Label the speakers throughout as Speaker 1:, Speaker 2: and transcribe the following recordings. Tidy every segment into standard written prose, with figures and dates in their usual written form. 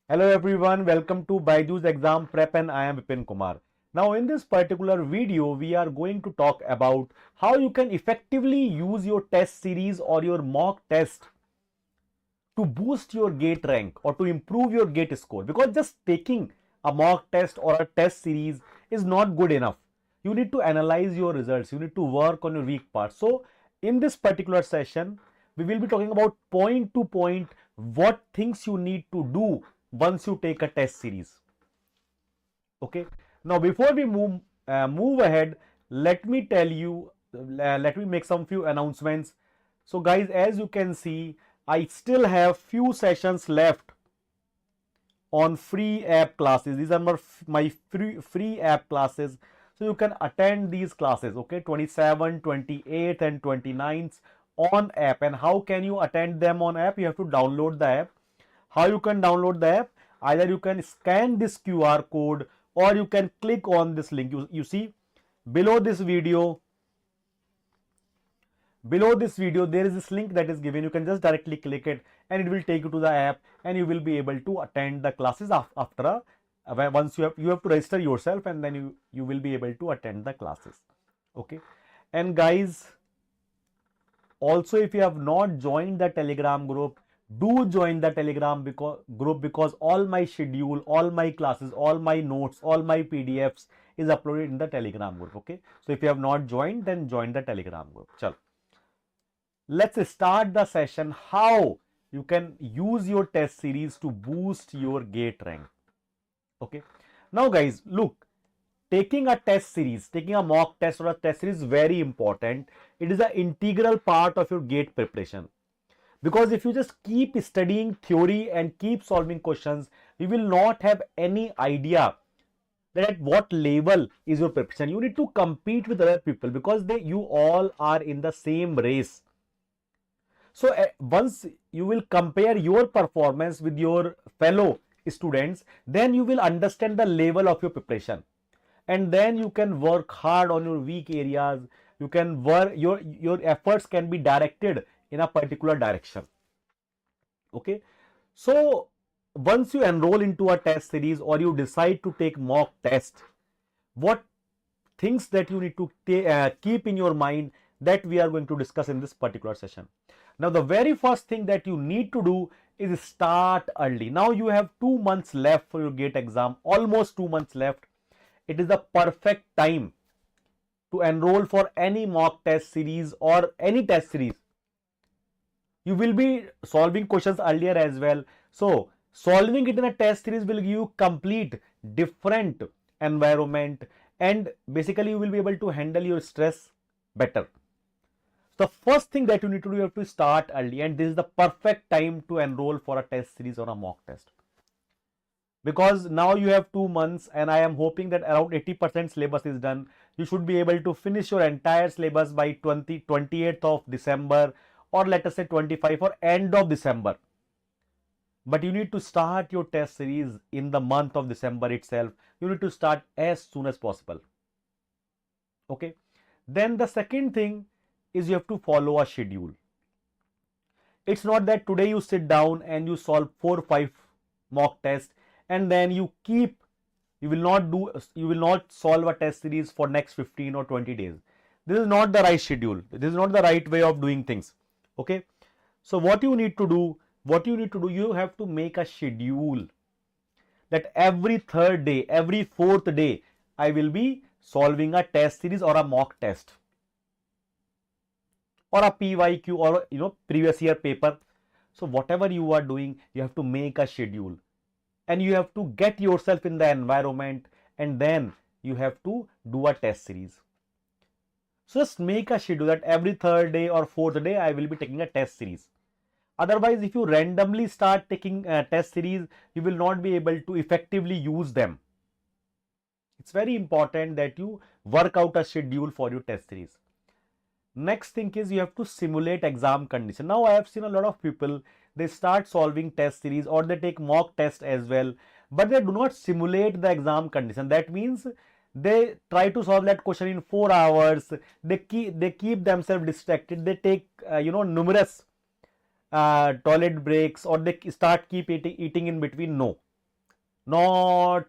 Speaker 1: Hello everyone, welcome to BYJU'S exam prep and I am Vipin Kumar. Now in this particular video, we are going to talk about how you can effectively use your test series or your mock test to boost your gate rank or to improve your gate score, because just taking a mock test or a test series is not good enough. You need to analyze your results, you need to work on your weak parts. So in this particular session, we will be talking about point to point what things you need to do once you take a test series. Okay, now before we move ahead, let me tell you, let me make some few announcements. So guys, as you can see, I still have few sessions left on free app classes. These are my free app classes, so you can attend these classes. Okay, 27th, 28th and 29th on app. And how can you attend them on app? You have to download the app. How you can download the app? Either you can scan this QR code or you can click on this link. You see below this video, there is this link that is given. You can just directly click it and it will take you to the app, and you will be able to attend the classes after once you have to register yourself, and then you will be able to attend the classes. Okay, and guys, also if you have not joined the Telegram group, do join the Telegram group, because all my schedule, all my classes, all my notes, all my PDFs is uploaded in the Telegram group. Okay, so if you have not joined, then join the Telegram group. Chalo, let's start the session. How you can use your test series to boost your gate rank. Okay, now guys, look, taking a test series, taking a mock test or a test series is very important. It is an integral part of your gate preparation, because if you just keep studying theory and keep solving questions, you will not have any idea that at what level is your preparation. You need to compete with other people, because you all are in the same race. So once you will compare your performance with your fellow students, then you will understand the level of your preparation, and then you can work hard on your weak areas. You can work, your efforts can be directed in a particular direction. Okay, so once you enroll into a test series or you decide to take mock test, what things that you need to keep in your mind, that we are going to discuss in this particular session. Now the very first thing that you need to do is start early. Now you have 2 months left for your gate exam, almost 2 months left. It is the perfect time to enroll for any mock test series or any test series. You will be solving questions earlier as well. So solving it in a test series will give you complete different environment, and basically you will be able to handle your stress better. The first thing that you need to do, you have to start early, and this is the perfect time to enroll for a test series or a mock test, because now you have 2 months, and I am hoping that around 80% syllabus is done. You should be able to finish your entire syllabus by 28th of December, or let us say 25 or end of December. But you need to start your test series in the month of December itself. You need to start as soon as possible. Okay, then the second thing is you have to follow a schedule. It's not that today you sit down and you solve 4 or 5 mock tests, and then you will not solve a test series for next 15 or 20 days. This is not the right schedule. This is not the right way of doing things. Okay, so what you need to do, you have to make a schedule that every third day, every fourth day, I will be solving a test series or a mock test or a PYQ, or previous year paper. So whatever you are doing, you have to make a schedule, and you have to get yourself in the environment, and then you have to do a test series. So just make a schedule that every third day or fourth day I will be taking a test series. Otherwise, if you randomly start taking a test series, you will not be able to effectively use them. It's very important that you work out a schedule for your test series. Next thing is you have to simulate exam condition. Now I have seen a lot of people, they start solving test series or they take mock test as well, but they do not simulate the exam condition. That means they try to solve that question in 4 hours. They keep themselves distracted. They take numerous toilet breaks, or they start keep eating in between. No, Not,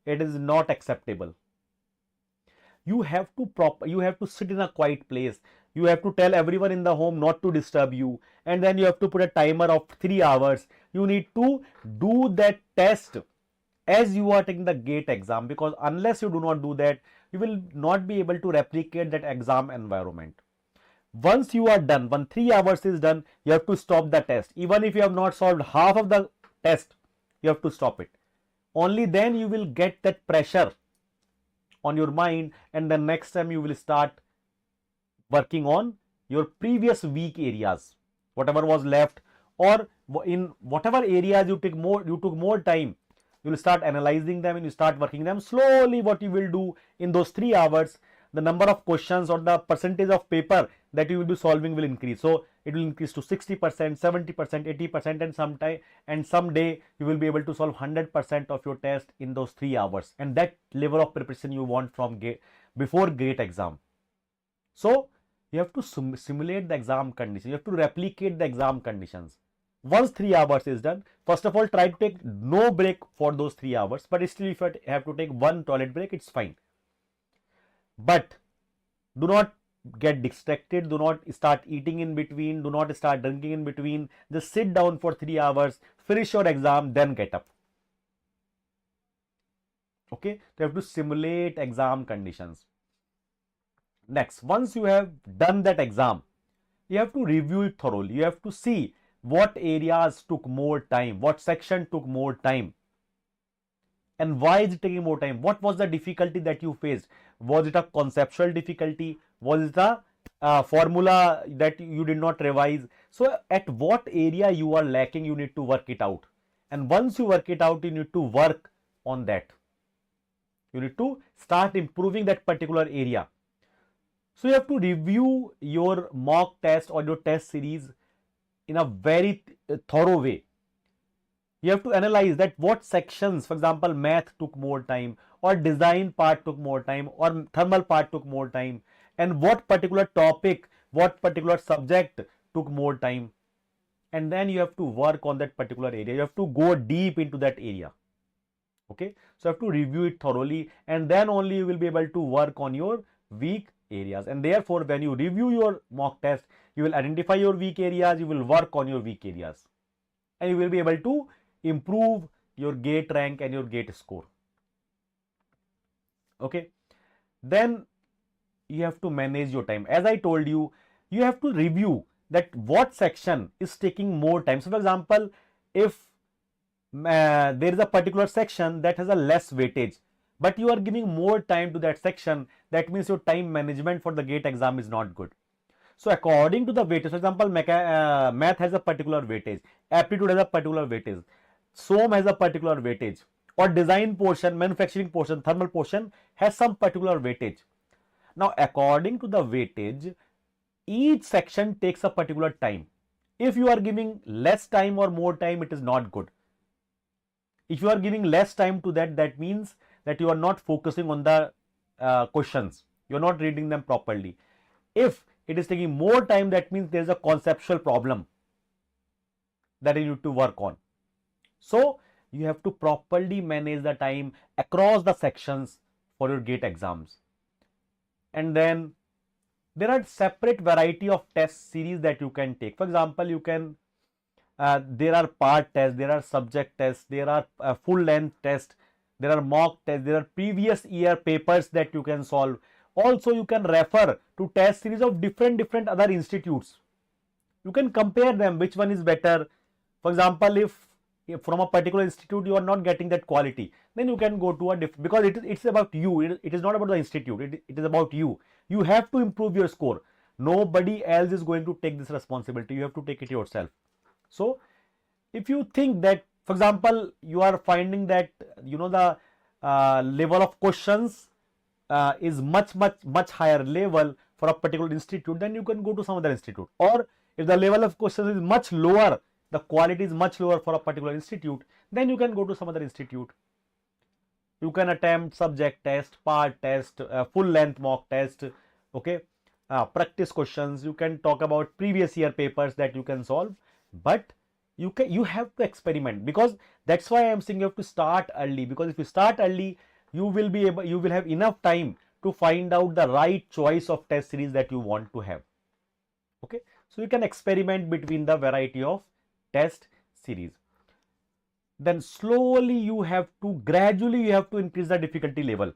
Speaker 1: it is not acceptable. You have to sit in a quiet place. You have to tell everyone in the home not to disturb you, and then you have to put a timer of 3 hours. You need to do that test as you are taking the gate exam, because unless you do not do that, you will not be able to replicate that exam environment. Once you are done, when 3 hours is done, you have to stop the test. Even if you have not solved half of the test, you have to stop it. Only then you will get that pressure on your mind, and the next time you will start working on your previous weak areas, whatever was left, or in whatever areas you took more time, you will start analyzing them and you start working them slowly. What you will do in those 3 hours, the number of questions or the percentage of paper that you will be solving will increase. So it will increase to 60%, 70%, 80%, and someday you will be able to solve 100% of your test in those 3 hours. And that level of preparation you want from before gate exam. So you have to simulate the exam conditions. You have to replicate the exam conditions. Once 3 hours is done, first of all, try to take no break for those 3 hours. But still, if you have to take one toilet break, it's fine. But do not get distracted. Do not start eating in between. Do not start drinking in between. Just sit down for 3 hours, finish your exam, then get up. Okay, so you have to simulate exam conditions. Next, once you have done that exam, you have to review it thoroughly. You have to see what areas took more time, what section took more time, and why is it taking more time. What was the difficulty that you faced? Was it a conceptual difficulty? Was it a formula that you did not revise? So at what area you are lacking, you need to work it out. And once you work it out, you need to work on that. You need to start improving that particular area. So you have to review your mock test or your test series in a very thorough way. You have to analyze that what sections, for example, math took more time, or design part took more time, or thermal part took more time, and what particular topic, what particular subject took more time. And then you have to work on that particular area. You have to go deep into that area. Okay, so you have to review it thoroughly, and then only you will be able to work on your weak areas. And therefore, when you review your mock test, you will identify your weak areas, you will work on your weak areas, and you will be able to improve your gate rank and your gate score. Okay, then you have to manage your time. As I told you, you have to review that what section is taking more time. So for example, if there is a particular section that has a less weightage, but you are giving more time to that section, that means your time management for the gate exam is not good. So according to the weightage, for example, math has a particular weightage, aptitude has a particular weightage, SOM has a particular weightage, or design portion, manufacturing portion, thermal portion has some particular weightage. Now according to the weightage, each section takes a particular time. If you are giving less time or more time, it is not good. If you are giving less time to that, that means that you are not focusing on the questions. You are not reading them properly. If it is taking more time, that means there is a conceptual problem that you need to work on. So you have to properly manage the time across the sections for your gate exams. And then there are separate variety of test series that you can take. For example, you can there are part tests, there are subject tests, there are full length tests, there are mock tests, there are previous year papers that you can solve. Also, you can refer to test series of different other institutes. You can compare them, which one is better. For example, if from a particular institute you are not getting that quality, then you can go to a different, because it's about you. It is not about the institute. It is about you. You have to improve your score. Nobody else is going to take this responsibility. You have to take it yourself. So if you think that, for example, you are finding that the level of questions is much higher level for a particular institute, then you can go to some other institute. Or if the level of questions is much lower, the quality is much lower for a particular institute, then you can go to some other institute. You can attempt subject test, part test, full length mock test, okay, practice questions. You can talk about previous year papers that you can solve, but you have to experiment, because that's why I am saying you have to start early, because if you start early, you will have enough time to find out the right choice of test series that you want to have. Okay, so you can experiment between the variety of test series. Then slowly gradually you have to increase the difficulty level,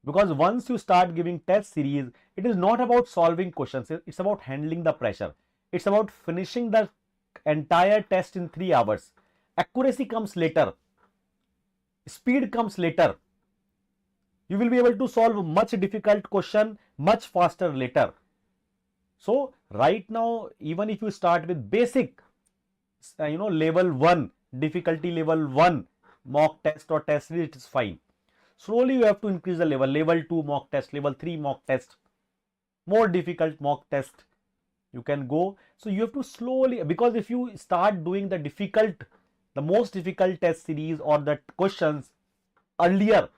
Speaker 1: because once you start giving test series, it is not about solving questions, it's about handling the pressure. It's about finishing the entire test in 3 hours. Accuracy comes later, speed comes later. You will be able to solve much difficult question much faster later. So right now, even if you start with basic, level 1, difficulty level 1 mock test or test series, it is fine. Slowly you have to increase the level 2 mock test, level 3 mock test, more difficult mock test you can go. So you have to slowly, because if you start doing the most difficult test series or the questions earlier,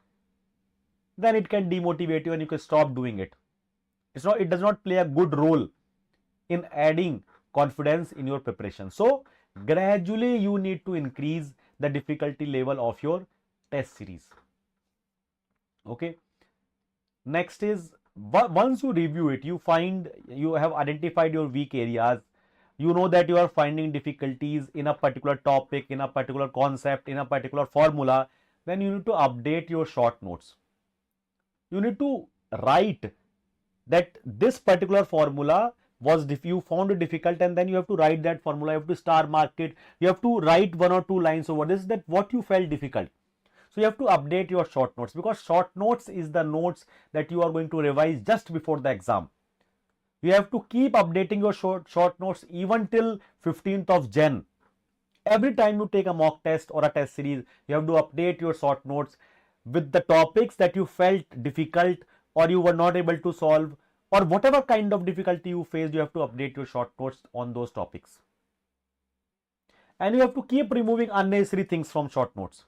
Speaker 1: then it can demotivate you and you can stop doing it. It does not play a good role in adding confidence in your preparation. So gradually you need to increase the difficulty level of your test series. Okay, next is, once you review it, you find you have identified your weak areas, you know that you are finding difficulties in a particular topic, in a particular concept, in a particular formula, then you need to update your short notes. You need to write that this particular formula you found it difficult, and then you have to write that formula, you have to star mark it, you have to write 1 or 2 lines over this, that what you felt difficult. So you have to update your short notes, because short notes is the notes that you are going to revise just before the exam. You have to keep updating your short notes even till 15th of Jan. Every time you take a mock test or a test series, you have to update your short notes with the topics that you felt difficult or you were not able to solve, or whatever kind of difficulty you faced, you have to update your short notes on those topics. And you have to keep removing unnecessary things from short notes.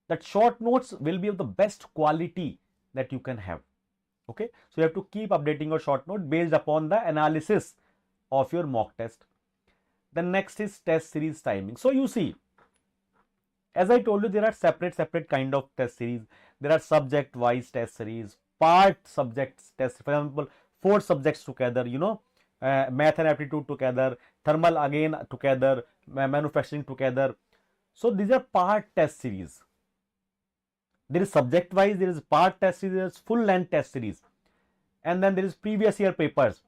Speaker 1: That short notes will be of the best quality that you can have. Okay, so you have to keep updating your short note based upon the analysis of your mock test. The next is test series timing. So you see, as I told you, there are separate kind of test series. There are subject wise test series, part subjects test. For example, 4 subjects together, math and aptitude together, thermal again together, manufacturing together. So these are part test series. There is subject wise, there is part test series, there is full length test series, and then there is previous year papers.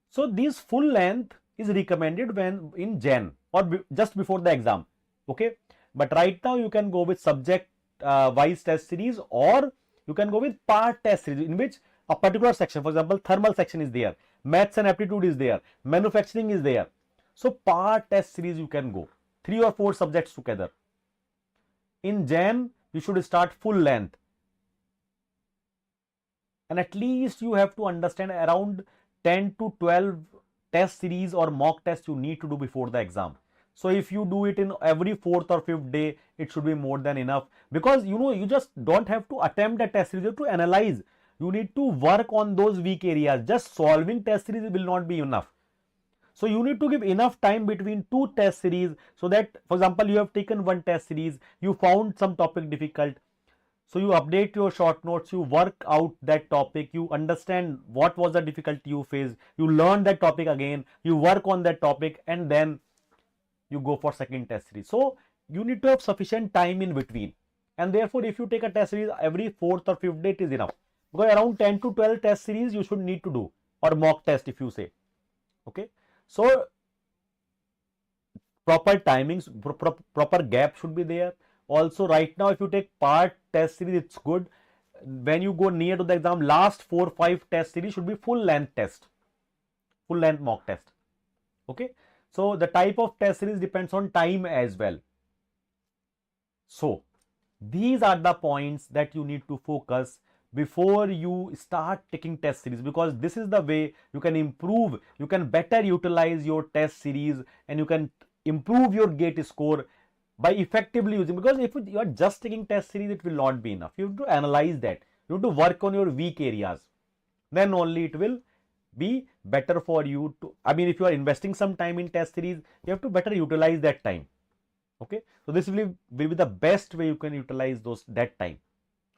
Speaker 1: So these full length is recommended when in Jan or just before the exam. Okay, but right now you can go with subject wise test series, or you can go with part test series, in which a particular section, for example, thermal section is there, maths and aptitude is there, manufacturing is there. So part test series you can go 3 or 4 subjects together. In Jan you should start full length, and at least you have to understand around 10 to 12 test series or mock tests you need to do before the exam. So if you do it in every 4th or 5th day, it should be more than enough, because you just don't have to attempt a test series, you have to analyze. You need to work on those weak areas. Just solving test series will not be enough. So you need to give enough time between 2 test series, so that, for example, you have taken 1 test series, you found some topic difficult, so you update your short notes, you work out that topic, you understand what was the difficulty you faced, you learn that topic again, you work on that topic, and then you go for second test series. So you need to have sufficient time in between, and therefore if you take a test series every 4th or 5th day, it is enough, because around 10 to 12 test series you should need to do, or mock test if you say. Okay, so proper timings, proper gap should be there. Also, right now if you take part test series, it's good. When you go near to the exam, last 4-5 test series should be full length test, full length mock test. Okay, so the type of test series depends on time as well. So these are the points that you need to focus before you start taking test series, because this is the way you can improve, you can better utilize your test series, and you can improve your gate score by effectively using. Because if you are just taking test series, it will not be enough. You have to analyze that, you have to work on your weak areas, then only it will be better for you to, I mean, if you are investing some time in test series, you have to better utilize that time. Okay, so this will be the best way you can utilize that time.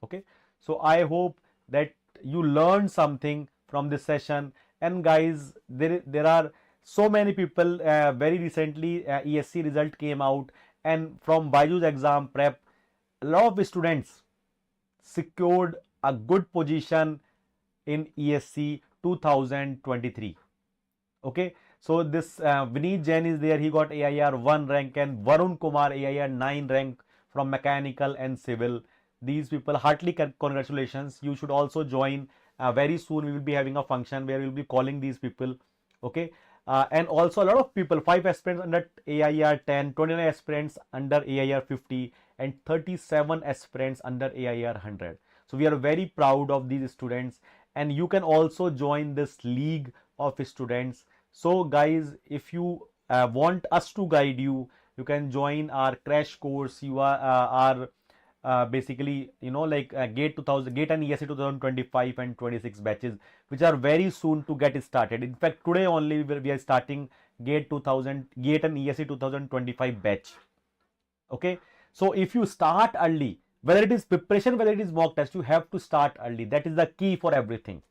Speaker 1: Okay, so I hope that you learned something from this session. And guys, there are so many people, very recently ESC result came out, and from BYJU'S exam prep, a lot of students secured a good position in ESC 2023. Okay, so this Vineet Jain is there, he got AIR 1 rank, and Varun Kumar AIR 9 rank from mechanical and civil. These people, heartily congratulations. You should also join. Very soon we will be having a function where we will be calling these people. Okay, and also a lot of people, 5 aspirants under AIR 10, 29 aspirants under AIR 50, and 37 aspirants under AIR 100. So we are very proud of these students, and you can also join this league of students. So guys, if you want us to guide you, you can join our crash course. You are our basically, you know, like GATE 2000, GATE and ESC 2025 and 26 batches, which are very soon to get started. In fact, today only we are starting GATE 2000, GATE and ESC 2025 batch. Okay, so if you start early, whether it is preparation, whether it is mock test, you have to start early. That is the key for everything.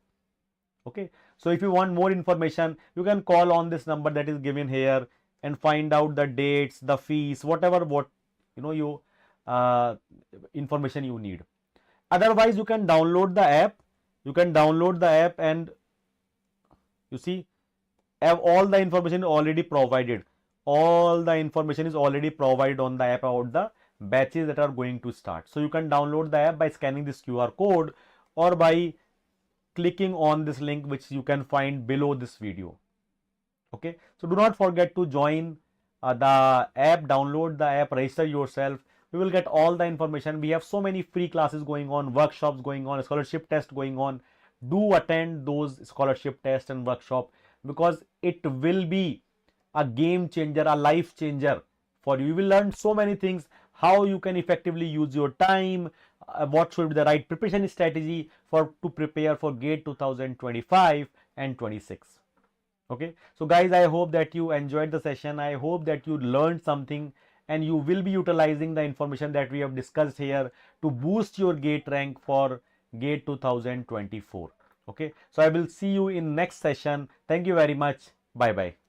Speaker 1: Okay, so if you want more information, you can call on this number that is given here and find out the dates, the fees, whatever you information you need. Otherwise, you can download the app. You can download the app, and you see, all the information already provided. All the information is already provided on the app about the batches that are going to start. So you can download the app by scanning this QR code or by clicking on this link which you can find below this video. Okay, so do not forget to join the app, download the app, register yourself. We will get all the information. We have so many free classes going on, workshops going on, scholarship test going on. Do attend those scholarship tests and workshop, because it will be a game changer, a life changer for you. You will learn so many things, how you can effectively use your time, what should be the right preparation strategy to prepare for GATE 2025 and 26. Okay, so guys, I hope that you enjoyed the session. I hope that you learned something, and you will be utilizing the information that we have discussed here to boost your GATE rank for GATE 2024. Okay, so I will see you in next session. Thank you very much. Bye bye.